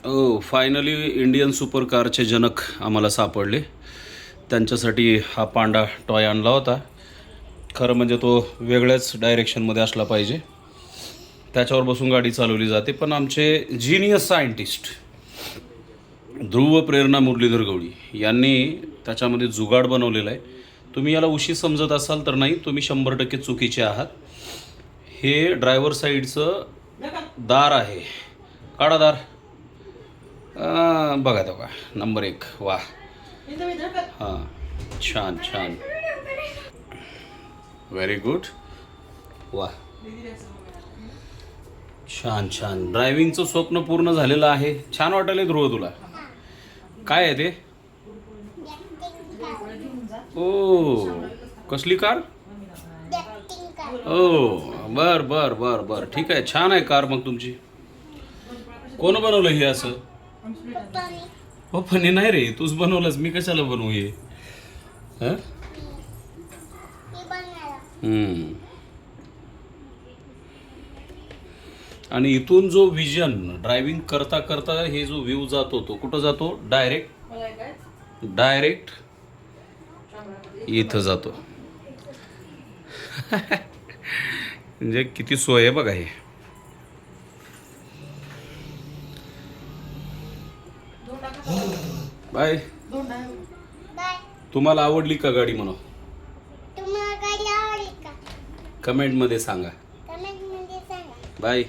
ओ finally Indian super कारचे जनक आम्हाला सापडले. त्यांच्यासाठी हा पांडा टॉय आणला होता. खरं म्हणजे तो वेगळ्याच डायरेक्शनमध्ये असला पाहिजे, त्याच्यावर बसून गाडी चालवली जाते. पण आमचे जिनियस सायंटिस्ट ध्रुव प्रेरणा मुरलीधर गवळी यांनी त्याच्यामध्ये जुगाड बनवलेला आहे. तुम्ही याला उशी समजत असाल तर नाही, तुम्ही 100% चुकीचे आहात. हे ड्रायव्हर साईडचं दार आहे. काढा दार. बघा बघा, नंबर 1. वा, हां, छान छान, व्हेरी गुड. वा, छान छान. ड्रायव्हिंगचं स्वप्न पूर्ण झालेलं आहे. छान वाटायला ध्रुव तुला? काय आहे ते? ओ, कसली कार? ओ, बर बर बर बर, ठीक आहे. छान आहे कार मग तुमची. कोण बनवलं हे असं? पप्पाने नाही रे, तूच बनवलंस. मी कशाला बनवू हे? आणि इथून जो विजन ड्रायव्हिंग करता करता हे जो व्ह्यू जातो तो कुठं जातो? डायरेक्ट इथं जातो. म्हणजे किती सोय आहे बघा हे. बाय. तुम्हाला आवडली का गाडी? म्हणा, कमेंटमध्ये सांगा. बाय.